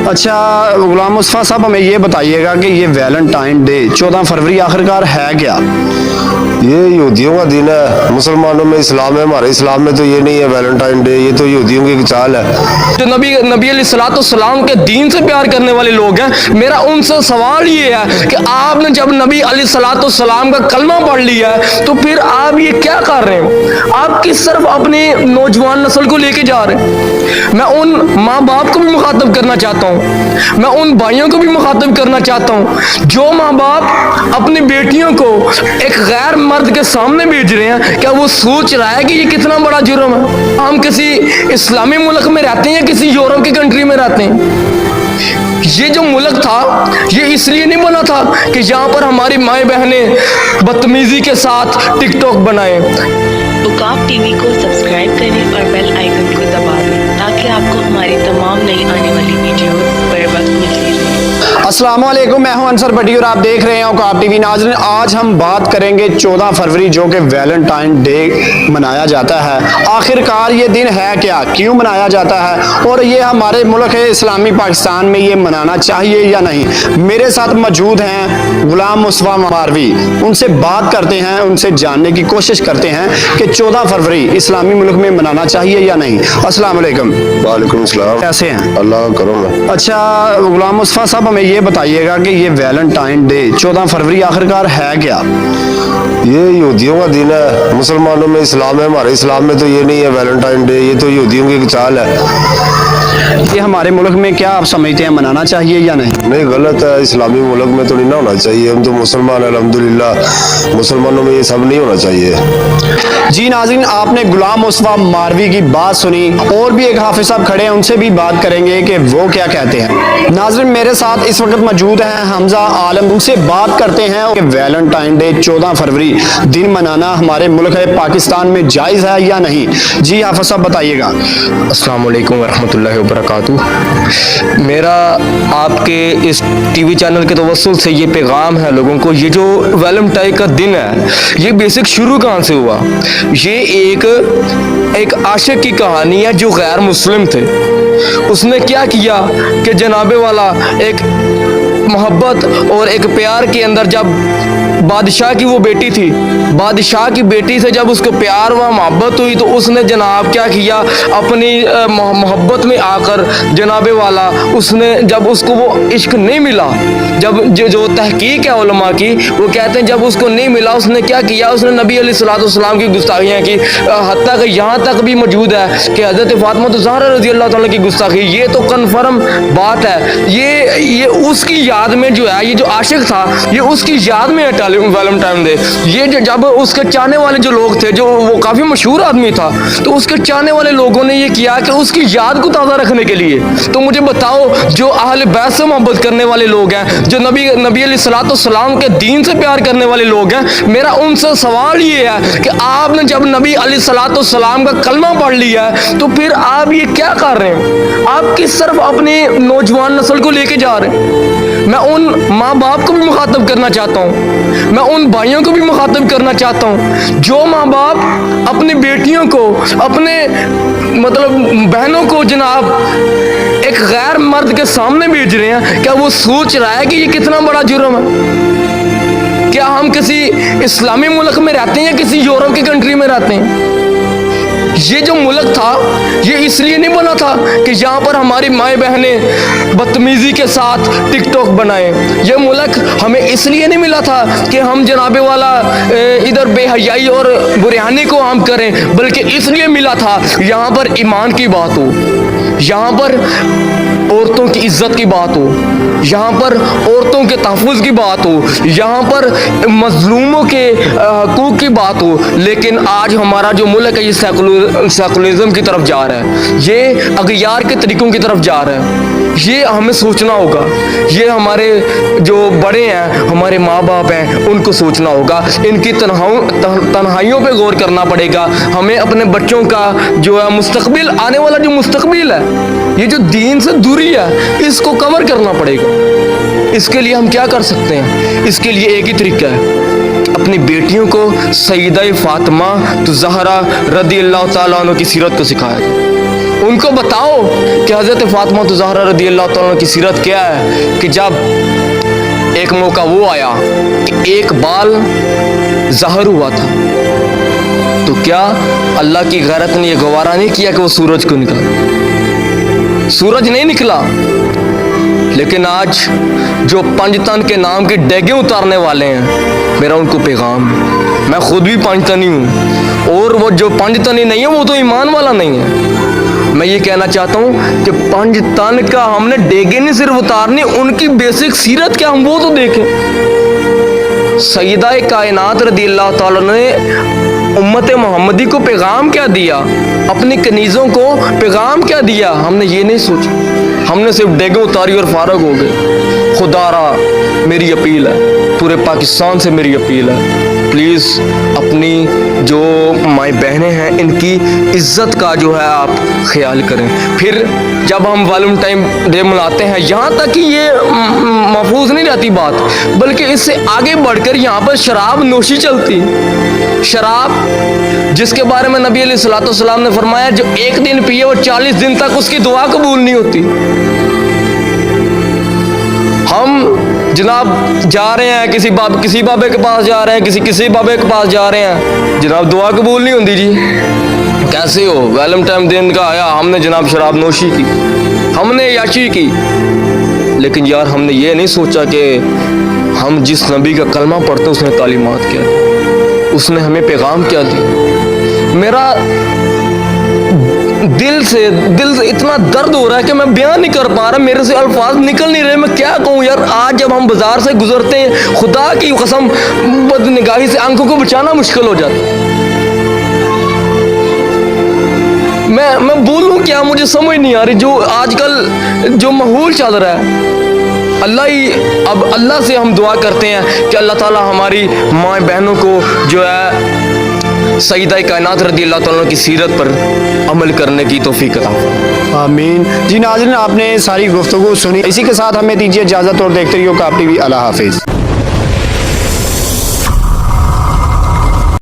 अच्छा गुलाम मुस्तफ़ा साहब, हमें ये बताइएगा कि ये वैलेंटाइन डे 14 फरवरी आखिरकार है क्या? ये यहूदियों का दिन है, मुसलमानों में इस्लाम है, हमारे इस्लाम में तो ये नहीं है वैलेंटाइन डे, ये तो यहूदियों की एक चाल है। जो नबी अलैहिस्सलाम के दीन से प्यार करने वाले लोग हैं, मेरा उनसे सवाल ये है कि आपने जब नबी अलैहिस्सलाम का कलमा पढ़ लिया है तो फिर आप ये क्या कर रहे हैं? आप किस तरफ अपनी नौजवान नस्ल को लेके जा रहे हैं? मैं उन माँ बाप को भी मुखातब करना चाहता हूँ, मैं उन भाइयों को भी मुखातब करना चाहता हूँ जो माँ बाप अपनी बेटियों को एक गैर मर्द के सामने भेज रहे हैं। क्या वो सोच रहा है कि ये कितना बड़ा जुर्म है? हम किसी इस्लामी मुल्क में रहते हैं या किसी यूरोप की कंट्री में रहते हैं? ये जो मुल्क था ये इसलिए नहीं बना था कि यहाँ पर हमारी माएँ बहनें बदतमीजी के साथ टिकटॉक बनाएं। उकाब टीवी को सब्सक्राइब करें और बेल आइकन को दबा दें ताकि आपको हमारी तमाम नई आने वाली वीडियो बर वक्त मिलती रहे। अस्सलाम वालेकुम, मैं हूं अंसर भट्टी और आप देख रहे हैं उकाब टीवी। नाज़रीन, आज हम बात करेंगे 14 फरवरी जो कि वैलेंटाइन डे मनाया जाता है। आखिरकार ये दिन है क्या, क्यों मनाया जाता है और ये हमारे मुल्क इस्लामी पाकिस्तान में ये मनाना चाहिए या नहीं? मेरे साथ मौजूद हैं गुलाम मुस्तफ़ा मारवी, उनसे बात करते हैं, उनसे जानने की कोशिश करते हैं कि 14 फरवरी इस्लामी मुल्क में मनाना चाहिए या नहीं। अस्सलाम वालेकुम। वालेकुम सलाम। कैसे हैं? अल्लाह का करम है। अच्छा गुलाम मुस्तफ़ा साहब, हमें ये बताइएगा कि ये वैलेंटाइन डे 14 फरवरी आखिरकार है क्या? ये यहूदियों का दिन है, मुसलमानों में इस्लाम है, हमारे इस्लाम में तो ये नहीं है वैलेंटाइन डे, ये तो यहूदियों की एक चाल है। ये हमारे मुल्क में क्या आप समझते हैं, मनाना चाहिए या नहीं? नहीं, गलत है, इस्लामी मुल्क में तो नहीं ना होना चाहिए। हम तो मुसलमान हैं अल्हम्दुलिल्लाह, मुसलमानों में ये सब नहीं होना चाहिए। जी नाज़रीन, आपने गुलाम मुस्तफ़ा मारवी की बात सुनी, और भी एक हाफिज साहब खड़े हैं, उनसे भी बात करेंगे कि वो क्या कहते हैं। नाज़रीन, मेरे साथ इस वक्त मौजूद हैं हमजा आलम, उनसे बात करते हैं कि वैलेंटाइन डे 14 फरवरी दिन मनाना हमारे मुल्क पाकिस्तान में जायज़ है या नहीं। जी हाफिज साहब बताइएगा। अस्सलाम वालेकुम वरहमतुल्लाहि वबरकातुहू। मेरा आपके इस टीवी चैनल के तवस्सुल से ये पैगाम है लोगों को, ये जो वैलेंटाइन का दिन है ये बेसिक शुरू कहाँ से हुआ? ये एक आशिक की कहानी है जो गैर मुस्लिम थे। उसने क्या किया कि जनाबे वाला एक मोहब्बत और एक प्यार के अंदर, जब बादशाह की वो बेटी थी, बादशाह की बेटी से जब उसको प्यार व मोहब्बत हुई तो उसने जनाब क्या किया, अपनी मोहब्बत में आकर जनाबे वाला उसने, जब उसको वो इश्क नहीं मिला, जब जो तहकीक है उलमा की, वो कहते हैं जब उसको नहीं मिला उसने क्या किया, उसने नबी अलैहिस्सलाम की गुस्ताखियाँ की। हत्ता कि यहाँ तक भी मौजूद है कि हज़रत फातिमा ज़हरा रज़ी अल्लाह ताला की गुस्ताखी, ये तो कन्फर्म बात है। ये उसकी याद में जो है, ये जो आशिक था ये उसकी याद में है वैलेंटाइन डे। ये जब उसके चाहने वाले जो लोग थे, जो वो काफ़ी मशहूर आदमी था, तो उसके चाहने वाले लोगों ने ये किया कि उसकी याद को ताज़ा रखने के लिए, तो मुझे बताओ जो अहले बैत से मोहब्बत करने वाले लोग हैं, जो नबी अलैहिस्सलाम के दीन से प्यार करने वाले लोग हैं, मेरा उनसे सवाल ये है कि आपने जब नबी अलैहिस्सलाम का कलमा पढ़ लिया है तो फिर आप ये क्या कर रहे हैं? आप किस तरफ अपनी नौजवान नस्ल को लेके जा रहे हैं? मैं उन माँ बाप को भी मुखातब करना चाहता हूँ, मैं उन भाइयों को भी मुखातब करना चाहता हूँ जो माँ बाप अपनी बेटियों को, अपने मतलब बहनों को जनाब एक गैर मर्द के सामने भेज रहे हैं। क्या वो सोच रहा है कि ये कितना बड़ा जुर्म है? क्या हम किसी इस्लामी मुल्क में रहते हैं या किसी यूरोप की कंट्री में रहते हैं? ये जो मुल्क था ये इसलिए नहीं बना था कि यहाँ पर हमारी माएँ बहनें बदतमीजी के साथ टिकटॉक बनाएं। ये मुल्क हमें इसलिए नहीं मिला था कि हम जनाबे वाला इधर बेहयाई और बुरियानी को हम करें, बल्कि इसलिए मिला था यहाँ पर ईमान की बात हो, यहाँ पर औरतों की इज्जत की बात हो, यहाँ पर औरतों के तहफ़्फ़ुज़ की बात हो, यहाँ पर मज़लूमों के हकूक़ की बात हो। लेकिन आज हमारा जो मुल्क है ये सेकुलरिज़म की तरफ जा रहा है, ये अग़यार के तरीक़ों की तरफ जा रहा है। ये हमें सोचना होगा, ये हमारे जो बड़े हैं, हमारे माँ बाप हैं, उनको सोचना होगा, इनकी तन्हाइयों पे गौर करना पड़ेगा। हमें अपने बच्चों का जो है मुस्तक़बिल, आने वाला जो मुस्तक़बिल है, ये जो दीन से दूरी है, इसको कवर करना पड़ेगा। इसके लिए हम क्या कर सकते हैं? इसके लिए एक ही तरीका है, अपनी बेटियों को सईदा फातिमा ज़हरा रज़ी अल्लाह ताला अन्हा की सीरत को सिखाया। उनको बताओ कि हज़रत फातिमा ज़हरा रज़ी अल्लाह तआला की सीरत क्या है कि जब एक मौका वो आया कि एक बाल ज़हर हुआ था, तो क्या अल्लाह की गैरत ने ये गवारा नहीं किया कि वो सूरज को निकाला? सूरज नहीं निकला, लेकिन आज जो पंजतन के नाम की डेगे उतारने वाले हैं, मेरा उनको पैगाम है। मैं खुद भी पंजतनी हूँ, और वो जो पंजतनी नहीं है वो तो ईमान वाला नहीं है। मैं ये कहना चाहता हूँ कि पंजतन का हमने डेगे नहीं सिर्फ उतारनी, उनकी बेसिक सीरत क्या हम वो तो देखें। सईदा कायनात रज़ी अल्लाह तआला ने उम्मत मोहम्मदी को पैगाम क्या दिया, अपनी कनीज़ों को पैगाम क्या दिया, हमने ये नहीं सोचा। हमने सिर्फ डेगे उतारी और फारग हो गए। खुदारा मेरी अपील है, पूरे पाकिस्तान से मेरी अपील है, प्लीज़ अपनी जो माई बहनें हैं इनकी इज़्ज़त का जो है आप ख्याल करें। फिर जब हम वैलेंटाइन डे मनाते हैं, यहाँ तक कि ये महफूज नहीं रहती बात, बल्कि इससे आगे बढ़कर यहाँ पर शराब नोशी चलती। शराब जिसके बारे में नबी अलैहिस्सलाम ने फरमाया जो एक दिन पिए वो 40 दिन तक उसकी दुआ कबूल नहीं होती। हम जनाब जा रहे हैं किसी बाबे के पास जा रहे हैं, किसी बाबे के पास जा रहे हैं, जनाब दुआ कबूल नहीं होती जी। कैसे हो? वैलेंटाइन दिन का आया, हमने जनाब शराब नोशी की, हमने याशी की, लेकिन यार हमने ये नहीं सोचा कि हम जिस नबी का कलमा पढ़ते उसने तालीमात क्या दी, उसने हमें पैगाम क्या दिया। मेरा दिल से इतना दर्द हो रहा है कि मैं बयान नहीं कर पा रहा, मेरे से अल्फाज निकल नहीं रहे, मैं क्या कहूँ यार। आज जब हम बाजार से गुजरते हैं, खुदा की कसम बदनिगाही से आंखों को बचाना मुश्किल हो जाता है। मैं बोलूँ क्या, मुझे समझ नहीं आ रही। जो आजकल जो माहौल चल रहा है, अब अल्लाह से हम दुआ करते हैं कि अल्लाह ताला हमारी माँ बहनों को जो है सईदा कायनात रज़ी अल्लाह तआला की सीरत पर अमल करने की तौफीक अता फरमाए। आमीन। जी नाज़रीन, आपने सारी गुफ्तगू सुनी, इसी के साथ हमें दीजिए इजाज़त और देखते रहिए काब टीवी। अल्लाह हाफिज़।